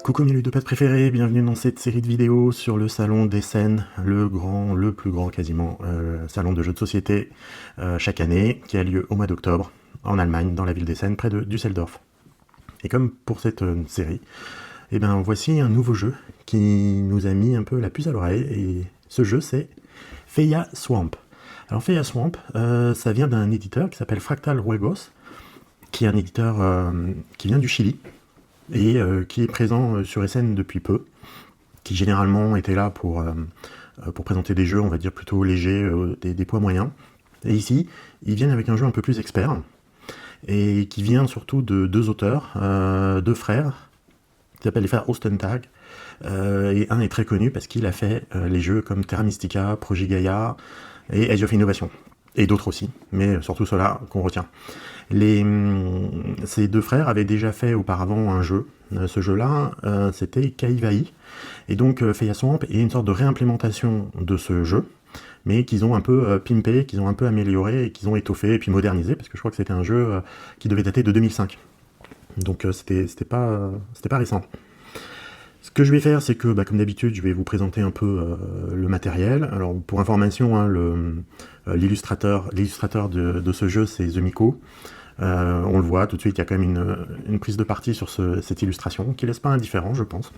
Coucou mes ludopates préférés, bienvenue dans cette série de vidéos sur le salon d'Essen, le plus grand quasiment salon de jeux de société chaque année, qui a lieu au mois d'octobre en Allemagne, dans la ville d'Essen, près de Düsseldorf. Et comme pour cette série, eh ben, voici un nouveau jeu qui nous a mis un peu la puce à l'oreille, et ce jeu c'est Feia Swamp. Alors Feia Swamp, ça vient d'un éditeur qui s'appelle Fractal Juegos, qui est un éditeur qui vient du Chili, et qui est présent sur Essen depuis peu, qui généralement était là pour présenter des jeux, on va dire plutôt légers, des poids moyens. Et ici, ils viennent avec un jeu un peu plus expert, et qui vient surtout de deux auteurs, deux frères, qui s'appellent les frères Ostentag, et un est très connu parce qu'il a fait les jeux comme Terra Mystica, Projet Gaia et Age of Innovation. Et d'autres aussi, mais surtout ceux-là qu'on retient. Ces deux frères avaient déjà fait auparavant un jeu. Ce jeu-là, c'était Kaiwai. Et donc, Feia Swamp est une sorte de réimplémentation de ce jeu, mais qu'ils ont un peu pimpé, qu'ils ont un peu amélioré, et qu'ils ont étoffé et puis modernisé, parce que je crois que c'était un jeu qui devait dater de 2005. Donc, c'était pas récent. Ce que je vais faire, c'est que, comme d'habitude, je vais vous présenter un peu le matériel. Alors, pour information, hein, l'illustrateur de ce jeu, c'est Zemiko. On le voit tout de suite, il y a quand même une prise de parti sur cette illustration, qui laisse pas indifférent, je pense.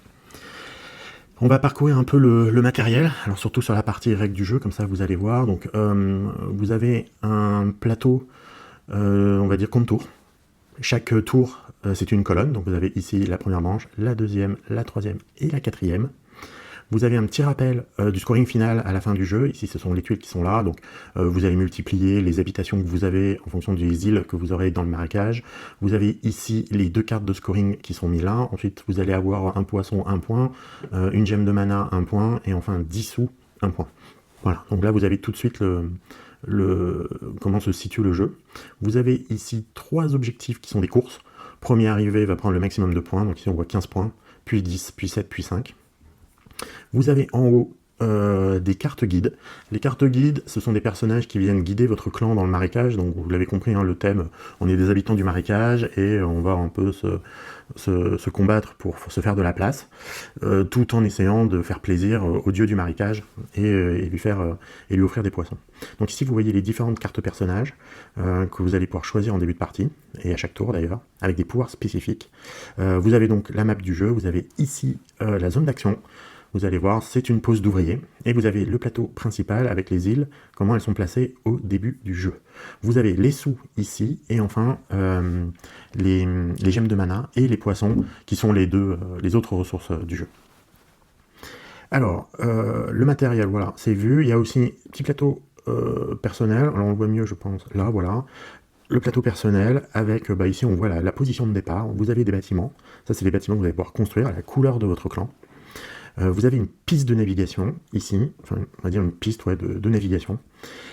On va parcourir un peu le matériel, alors surtout sur la partie règles du jeu, comme ça vous allez voir. Donc, vous avez un plateau, on va dire contour. Chaque tour, c'est une colonne, donc vous avez ici la première manche, la deuxième, la troisième et la quatrième. Vous avez un petit rappel du scoring final à la fin du jeu. Ici, ce sont les tuiles qui sont là. Donc, vous allez multiplier les habitations que vous avez en fonction des îles que vous aurez dans le marécage. Vous avez ici les deux cartes de scoring qui sont mises là. Ensuite, vous allez avoir un poisson, 1 point, une gemme de mana, 1 point, et enfin 10 sous, 1 point. Voilà. Donc là, vous avez tout de suite comment se situe le jeu. Vous avez ici 3 objectifs qui sont des courses. Premier arrivé va prendre le maximum de points. Donc ici, on voit 15 points, puis 10, puis 7, puis 5. Vous avez en haut des cartes guides. Les cartes guides, ce sont des personnages qui viennent guider votre clan dans le marécage. Donc vous l'avez compris, hein, le thème, on est des habitants du marécage et on va un peu se combattre pour se faire de la place, tout en essayant de faire plaisir au dieu du marécage et lui offrir des poissons. Donc ici vous voyez les différentes cartes personnages que vous allez pouvoir choisir en début de partie, et à chaque tour d'ailleurs, avec des pouvoirs spécifiques. Vous avez donc la map du jeu, vous avez ici la zone d'action. Vous allez voir, c'est une pose d'ouvrier, et vous avez le plateau principal avec les îles, comment elles sont placées au début du jeu. Vous avez les sous ici, et enfin les gemmes de mana et les poissons, qui sont les autres ressources du jeu. Alors, le matériel, voilà, c'est vu. Il y a aussi un petit plateau personnel, alors on le voit mieux, je pense, là, voilà. Le plateau personnel, avec, ici on voit la position de départ. Vous avez des bâtiments, ça c'est les bâtiments que vous allez pouvoir construire à la couleur de votre clan. Vous avez une piste de navigation ici, enfin on va dire une piste de navigation,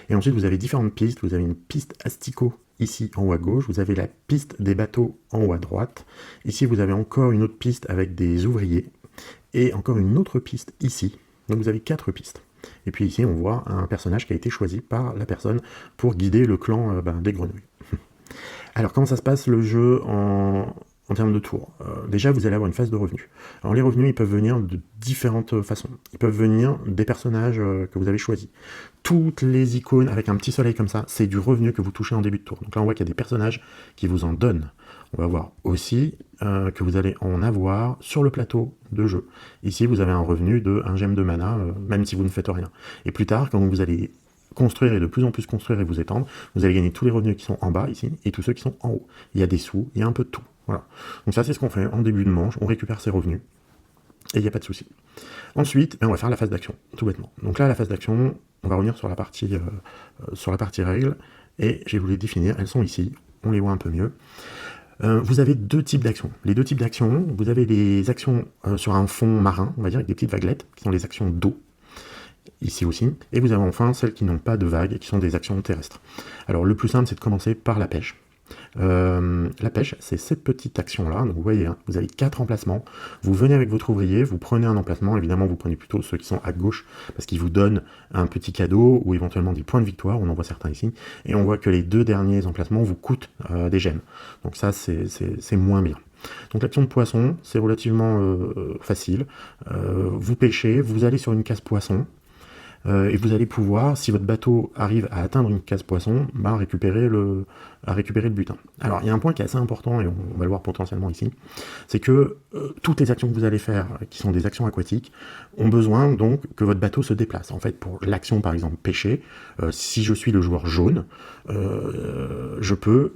et ensuite vous avez différentes pistes. Vous avez une piste asticot ici en haut à gauche, vous avez la piste des bateaux en haut à droite, ici vous avez encore une autre piste avec des ouvriers, et encore une autre piste ici, donc vous avez 4 pistes. Et puis ici on voit un personnage qui a été choisi par la personne pour guider le clan des grenouilles. Alors comment ça se passe le jeu en termes de tours? Déjà, vous allez avoir une phase de revenus. Alors les revenus, ils peuvent venir de différentes façons. Ils peuvent venir des personnages que vous avez choisis. Toutes les icônes avec un petit soleil comme ça, c'est du revenu que vous touchez en début de tour. Donc là, on voit qu'il y a des personnages qui vous en donnent. On va voir aussi que vous allez en avoir sur le plateau de jeu. Ici, vous avez un revenu de 1 gemme de mana, même si vous ne faites rien. Et plus tard, quand vous allez construire et de plus en plus construire et vous étendre, vous allez gagner tous les revenus qui sont en bas ici et tous ceux qui sont en haut. Il y a des sous, il y a un peu de tout. Voilà. Donc ça c'est ce qu'on fait en début de manche, on récupère ses revenus et il n'y a pas de souci. Ensuite, on va faire la phase d'action, tout bêtement. Donc là la phase d'action, on va revenir sur la partie règles, et je vais vous les définir, elles sont ici, on les voit un peu mieux. Vous avez 2 types d'actions. Les 2 types d'actions, vous avez les actions sur un fond marin, on va dire avec des petites vaguelettes, qui sont les actions d'eau, ici aussi, et vous avez enfin celles qui n'ont pas de vagues, qui sont des actions terrestres. Alors le plus simple c'est de commencer par la pêche. La pêche, c'est cette petite action-là, donc vous voyez, hein, vous avez 4 emplacements, vous venez avec votre ouvrier, vous prenez un emplacement, évidemment vous prenez plutôt ceux qui sont à gauche, parce qu'ils vous donnent un petit cadeau, ou éventuellement des points de victoire, on en voit certains ici, et on voit que les 2 derniers emplacements vous coûtent des gemmes, donc ça c'est moins bien. Donc l'action de poisson, c'est relativement facile. Vous pêchez, vous allez sur une case poisson, et vous allez pouvoir, si votre bateau arrive à atteindre une case poisson, bah, récupérer le butin. Alors il y a un point qui est assez important, et on va le voir potentiellement ici, c'est que toutes les actions que vous allez faire, qui sont des actions aquatiques, ont besoin donc que votre bateau se déplace. En fait, pour l'action par exemple pêcher, si je suis le joueur jaune, je peux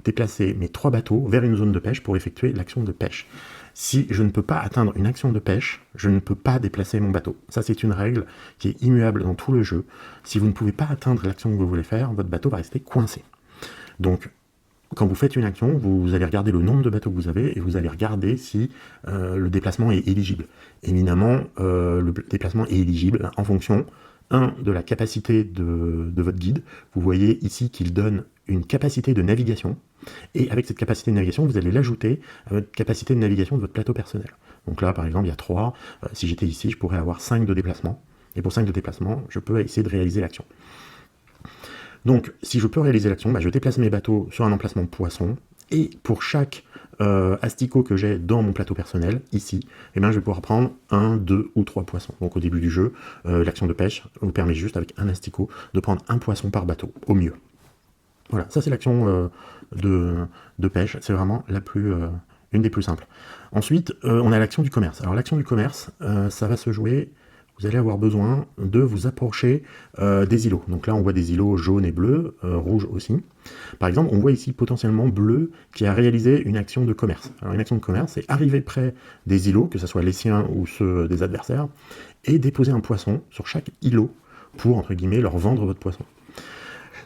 déplacer mes 3 bateaux vers une zone de pêche pour effectuer l'action de pêche. Si je ne peux pas atteindre une action de pêche, je ne peux pas déplacer mon bateau. Ça, c'est une règle qui est immuable dans tout le jeu. Si vous ne pouvez pas atteindre l'action que vous voulez faire, votre bateau va rester coincé. Donc, quand vous faites une action, vous allez regarder le nombre de bateaux que vous avez et vous allez regarder si le déplacement est éligible. Évidemment, le déplacement est éligible en fonction, de la capacité de votre guide. Vous voyez ici qu'il donne une capacité de navigation, et avec cette capacité de navigation, vous allez l'ajouter à votre capacité de navigation de votre plateau personnel. Donc là, par exemple, il y a 3. Si j'étais ici, je pourrais avoir 5 de déplacement. Et pour 5 de déplacement, je peux essayer de réaliser l'action. Donc, si je peux réaliser l'action, je déplace mes bateaux sur un emplacement poisson, et pour chaque asticot que j'ai dans mon plateau personnel, ici, je vais pouvoir prendre 1, 2 ou 3 poissons. Donc au début du jeu, l'action de pêche vous permet juste, avec un asticot, de prendre un poisson par bateau, au mieux. Voilà, ça c'est l'action de pêche, c'est vraiment une des plus simples. Ensuite, on a l'action du commerce. Alors l'action du commerce, ça va se jouer, vous allez avoir besoin de vous approcher des îlots. Donc là on voit des îlots jaunes et bleus, rouges aussi. Par exemple, on voit ici potentiellement bleu qui a réalisé une action de commerce. Alors une action de commerce, c'est arriver près des îlots, que ce soit les siens ou ceux des adversaires, et déposer un poisson sur chaque îlot pour, entre guillemets, leur vendre votre poisson.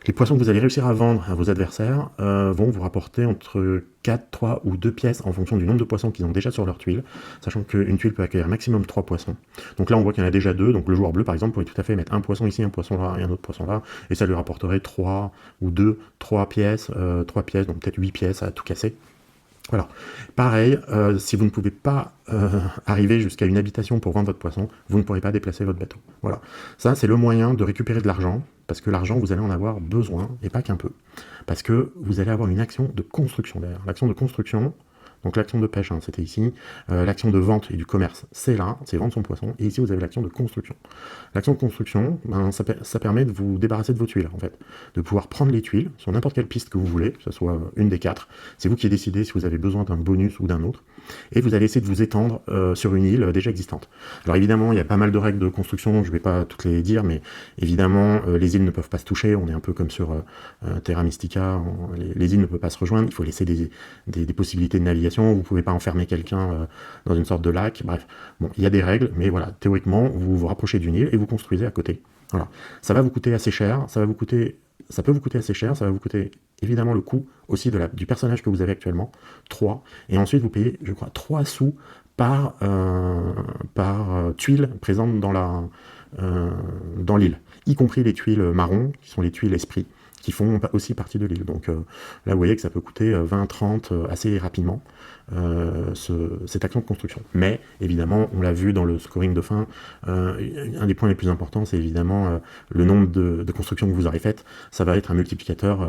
Les poissons que vous allez réussir à vendre à vos adversaires vont vous rapporter entre 4, 3 ou 2 pièces en fonction du nombre de poissons qu'ils ont déjà sur leur tuile, sachant qu'une tuile peut accueillir maximum 3 poissons. Donc là on voit qu'il y en a déjà 2, donc le joueur bleu par exemple pourrait tout à fait mettre un poisson ici, un poisson là et un autre poisson là, et ça lui rapporterait 3 ou 2, 3 pièces, donc peut-être 8 pièces à tout casser. Voilà. Pareil, si vous ne pouvez pas arriver jusqu'à une habitation pour vendre votre poisson, vous ne pourrez pas déplacer votre bateau. Voilà. Ça, c'est le moyen de récupérer de l'argent, parce que l'argent, vous allez en avoir besoin, et pas qu'un peu. Parce que vous allez avoir une action de construction derrière. L'action de construction, donc l'action de pêche, c'était ici, l'action de vente et du commerce, c'est là, c'est vendre son poisson, et ici vous avez l'action de construction. L'action de construction, ça permet de vous débarrasser de vos tuiles, en fait, de pouvoir prendre les tuiles sur n'importe quelle piste que vous voulez, que ce soit une des 4, c'est vous qui décidez si vous avez besoin d'un bonus ou d'un autre, et vous allez essayer de vous étendre sur une île déjà existante. Alors évidemment, il y a pas mal de règles de construction, je ne vais pas toutes les dire, mais évidemment, les îles ne peuvent pas se toucher, on est un peu comme sur Terra Mystica, les îles ne peuvent pas se rejoindre, il faut laisser des possibilités de navigation, vous ne pouvez pas enfermer quelqu'un dans une sorte de lac, bref. Bon, il y a des règles, mais voilà, théoriquement, vous vous rapprochez d'une île et vous construisez à côté. Voilà. Ça va vous coûter assez cher, ça peut vous coûter assez cher, ça va vous coûter évidemment le coût aussi du personnage que vous avez actuellement, 3, et ensuite vous payez, je crois, 3 sous par tuile présente dans l'île, y compris les tuiles marron, qui sont les tuiles esprit, qui font aussi partie de l'île. Donc là, vous voyez que ça peut coûter 20-30 assez rapidement, cette action de construction. Mais, évidemment, on l'a vu dans le scoring de fin, un des points les plus importants, c'est évidemment le nombre de constructions que vous aurez faites. Ça va être un multiplicateur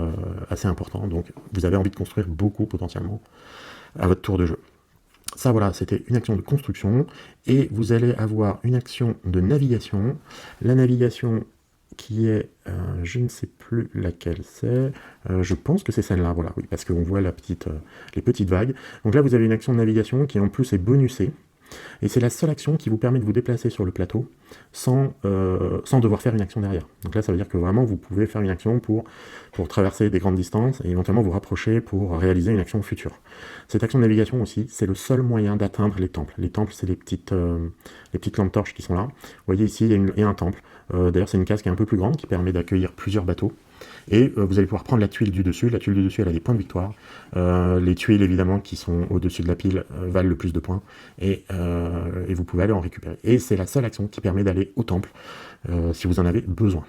assez important, donc vous avez envie de construire beaucoup, potentiellement, à votre tour de jeu. Ça, voilà, c'était une action de construction, et vous allez avoir une action de navigation. La navigation qui est, je ne sais plus laquelle c'est, je pense que c'est celle-là, voilà, oui, parce qu'on voit les petites vagues. Donc là, vous avez une action de navigation qui en plus est bonusée, et c'est la seule action qui vous permet de vous déplacer sur le plateau sans devoir faire une action derrière. Donc là, ça veut dire que vraiment, vous pouvez faire une action pour traverser des grandes distances, et éventuellement vous rapprocher pour réaliser une action future. Cette action de navigation aussi, c'est le seul moyen d'atteindre les temples. Les temples, c'est les petites lampes torches qui sont là. Vous voyez ici, il y a un temple. D'ailleurs, c'est une case qui est un peu plus grande, qui permet d'accueillir plusieurs bateaux. Et vous allez pouvoir prendre la tuile du dessus. La tuile du dessus, elle a des points de victoire. Les tuiles, évidemment, qui sont au-dessus de la pile, valent le plus de points. Et vous pouvez aller en récupérer. Et c'est la seule action qui permet d'aller au temple, si vous en avez besoin.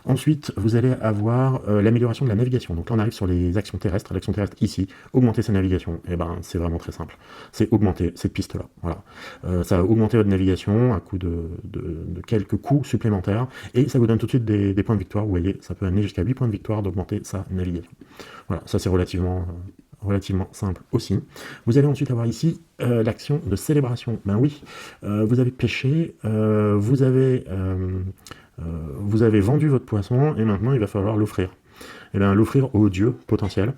Ensuite, vous allez avoir l'amélioration de la navigation. Donc là, on arrive sur les actions terrestres. L'action terrestre, ici, augmenter sa navigation. Et ben, c'est vraiment très simple. C'est augmenter cette piste-là. Voilà. Ça va augmenter votre navigation à coup de quelques coups supplémentaires. Et ça vous donne tout de suite des points de victoire. Vous voyez, ça peut amener jusqu'à 8 points de victoire d'augmenter sa navigation. Voilà, ça c'est relativement relativement simple aussi. Vous allez ensuite avoir ici l'action de célébration. Ben oui, vous avez pêché, vous avez vendu votre poisson, et maintenant il va falloir l'offrir. Et bien l'offrir aux dieux potentiels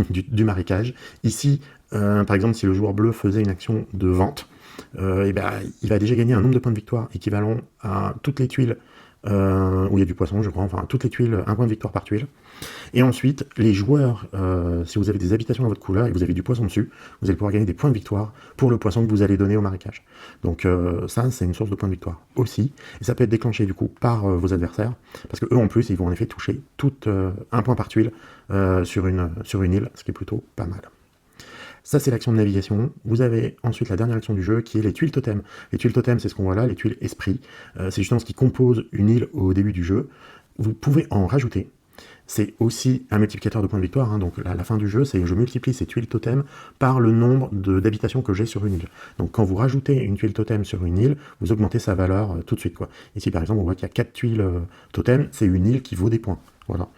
du marécage. Ici, par exemple, si le joueur bleu faisait une action de vente, et ben, il va déjà gagner un nombre de points de victoire équivalent à toutes les tuiles où il y a du poisson, je crois, enfin toutes les tuiles, un point de victoire par tuile. Et ensuite, les joueurs, si vous avez des habitations à votre couleur et que vous avez du poisson dessus, vous allez pouvoir gagner des points de victoire pour le poisson que vous allez donner au marécage. Donc ça, c'est une source de points de victoire aussi. Et ça peut être déclenché du coup par vos adversaires, parce que eux en plus, ils vont en effet toucher un point par tuile sur une île, ce qui est plutôt pas mal. Ça, c'est l'action de navigation. Vous avez ensuite la dernière action du jeu, qui est les tuiles totems. Les tuiles totems, c'est ce qu'on voit là, les tuiles esprit. C'est justement ce qui compose une île au début du jeu. Vous pouvez en rajouter. C'est aussi un multiplicateur de points de victoire, hein. Donc à la fin du jeu, c'est je multiplie ces tuiles totems par le nombre d'habitations que j'ai sur une île. Donc quand vous rajoutez une tuile totem sur une île, vous augmentez sa valeur tout de suite, quoi. Ici par exemple, on voit qu'il y a 4 tuiles totems, c'est une île qui vaut des points. Voilà.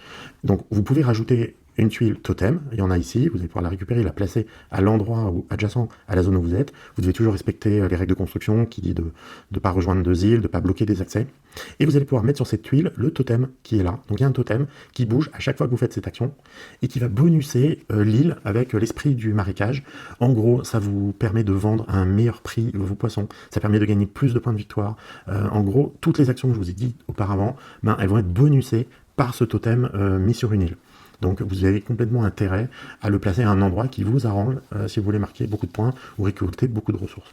Donc vous pouvez rajouter une tuile totem, il y en a ici, vous allez pouvoir la récupérer, la placer à l'endroit ou adjacent à la zone où vous êtes. Vous devez toujours respecter les règles de construction qui dit de ne pas rejoindre 2 îles, de ne pas bloquer des accès. Et vous allez pouvoir mettre sur cette tuile le totem qui est là. Donc il y a un totem qui bouge à chaque fois que vous faites cette action et qui va bonusser l'île avec l'esprit du marécage. En gros, ça vous permet de vendre à un meilleur prix vos poissons, ça permet de gagner plus de points de victoire. En gros, toutes les actions que je vous ai dit auparavant, ben, elles vont être bonusées par ce totem mis sur une île. Donc vous avez complètement intérêt à le placer à un endroit qui vous arrange si vous voulez marquer beaucoup de points ou récolter beaucoup de ressources.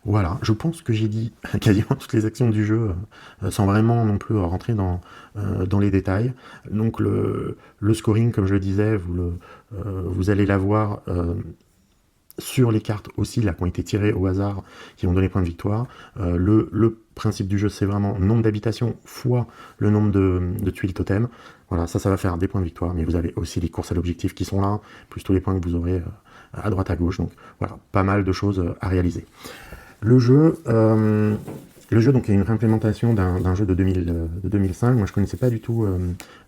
Voilà, je pense que j'ai dit quasiment toutes les actions du jeu sans vraiment non plus rentrer dans les détails. Donc le scoring, comme je le disais, vous allez l'avoir sur les cartes aussi, là, qui ont été tirées au hasard, qui vont donner points de victoire. Le principe du jeu, c'est vraiment nombre d'habitations fois le nombre de tuiles totem. Voilà, ça va faire des points de victoire, mais vous avez aussi les courses à l'objectif qui sont là, plus tous les points que vous aurez à droite à gauche. Donc voilà, pas mal de choses à réaliser. Le jeu, donc, est une réimplémentation d'un jeu de 2005. Moi, je ne connaissais pas du tout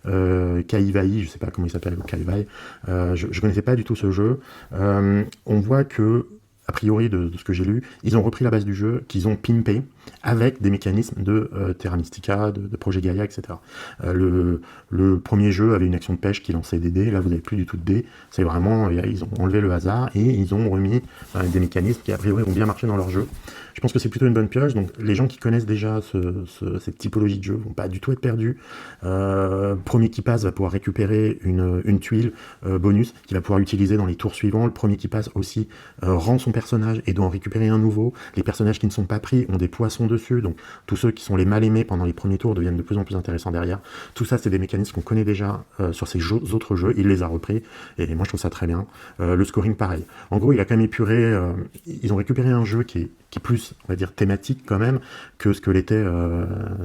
Kai-Vai, je ne sais pas comment il s'appelle, Kai-Vai. Je ne connaissais pas du tout ce jeu. On voit que, a priori, de ce que j'ai lu, ils ont repris la base du jeu, qu'ils ont pimpé avec des mécanismes de Terra Mystica, de Projet Gaia, etc. Le premier jeu avait une action de pêche qui lançait des dés. Là, vous n'avez plus du tout de dés. C'est vraiment, ils ont enlevé le hasard et ils ont remis des mécanismes qui, a priori, ont bien marché dans leur jeu. Je pense que c'est plutôt une bonne pioche, donc les gens qui connaissent déjà cette typologie de jeu vont pas du tout être perdus. Premier qui passe va pouvoir récupérer une tuile bonus qu'il va pouvoir utiliser dans les tours suivants. Le premier qui passe aussi rend son personnage et doit en récupérer un nouveau. Les personnages qui ne sont pas pris ont des poissons dessus, donc tous ceux qui sont les mal aimés pendant les premiers tours deviennent de plus en plus intéressants derrière. Tout ça, c'est des mécanismes qu'on connaît déjà sur ces autres jeux, il les a repris, et moi je trouve ça très bien. Le scoring, pareil. En gros, il a quand même épuré, ils ont récupéré un jeu qui est plus, on va dire, thématique quand même, que ce que l'était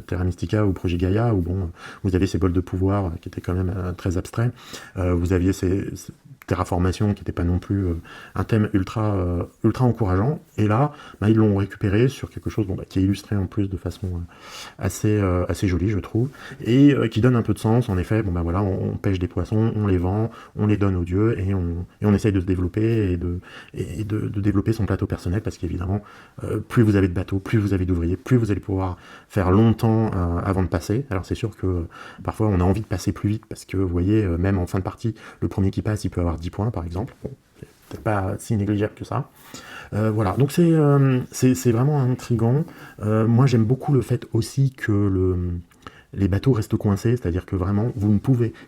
Terra Mystica ou Projet Gaia, où bon, vous aviez ces bols de pouvoir qui étaient quand même très abstraits, vous aviez ces terraformation qui n'était pas non plus un thème ultra encourageant, et là, ils l'ont récupéré sur quelque chose qui est illustré en plus de façon assez jolie, je trouve, et qui donne un peu de sens. En effet, voilà, on pêche des poissons, on les vend, on les donne aux dieux, et on essaye de se développer et de développer son plateau personnel, parce qu'évidemment, plus vous avez de bateaux, plus vous avez d'ouvriers, plus vous allez pouvoir faire longtemps avant de passer. Alors c'est sûr que parfois on a envie de passer plus vite, parce que vous voyez, même en fin de partie, le premier qui passe, il peut avoir 10 points par exemple. Bon, c'est peut-être pas si négligeable que ça. Voilà, donc c'est vraiment intriguant. Moi j'aime beaucoup le fait aussi que les bateaux restent coincés, c'est-à-dire que vraiment,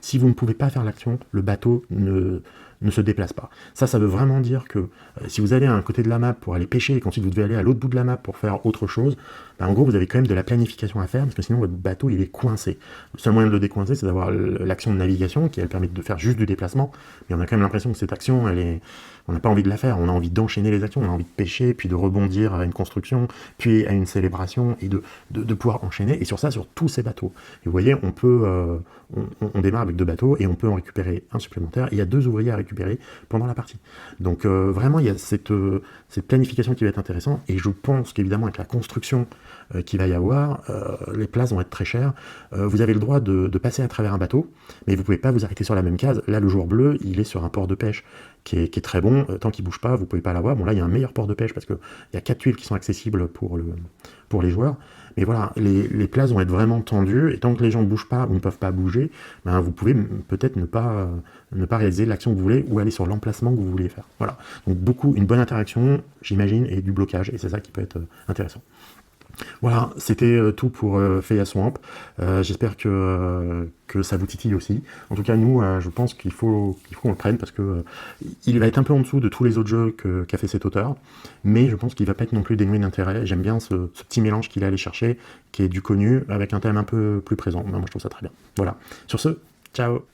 si vous ne pouvez pas faire l'action, le bateau ne se déplace pas. Ça veut vraiment dire que si vous allez à un côté de la map pour aller pêcher et qu'ensuite vous devez aller à l'autre bout de la map pour faire autre chose, en gros vous avez quand même de la planification à faire, parce que sinon votre bateau il est coincé. Le seul moyen de le décoincer, c'est d'avoir l'action de navigation qui elle permet de faire juste du déplacement, mais on a quand même l'impression que cette action, on n'a pas envie de la faire, on a envie d'enchaîner les actions, on a envie de pêcher, puis de rebondir à une construction, puis à une célébration, et de pouvoir enchaîner, et sur tous ces bateaux. Et vous voyez, on démarre avec 2 bateaux, et on peut en récupérer un supplémentaire. Il y a 2 ouvriers à récupérer récupérer pendant la partie. Donc vraiment, il y a cette planification qui va être intéressante, et je pense qu'évidemment, avec la construction qu'il va y avoir, les places vont être très chères. Vous avez le droit de passer à travers un bateau, mais vous ne pouvez pas vous arrêter sur la même case. Là, le joueur bleu, il est sur un port de pêche qui est très bon. Tant qu'il ne bouge pas, vous ne pouvez pas l'avoir. Bon, là, il y a un meilleur port de pêche parce qu'il y a 4 tuiles qui sont accessibles pour les joueurs. Mais voilà, les places vont être vraiment tendues, et tant que les gens ne bougent pas ou ne peuvent pas bouger, ben vous pouvez peut-être ne pas réaliser l'action que vous voulez, ou aller sur l'emplacement que vous voulez faire. Voilà, donc une bonne interaction, j'imagine, et du blocage, et c'est ça qui peut être intéressant. Voilà, c'était tout pour Feya Swamp. J'espère que ça vous titille aussi. En tout cas, nous, je pense qu'il faut qu'on le prenne, parce que il va être un peu en dessous de tous les autres jeux qu'a fait cet auteur, mais je pense qu'il va pas être non plus dénué d'intérêt. J'aime bien ce petit mélange qu'il est allé chercher, qui est du connu, avec un thème un peu plus présent. Moi, je trouve ça très bien. Voilà. Sur ce, ciao!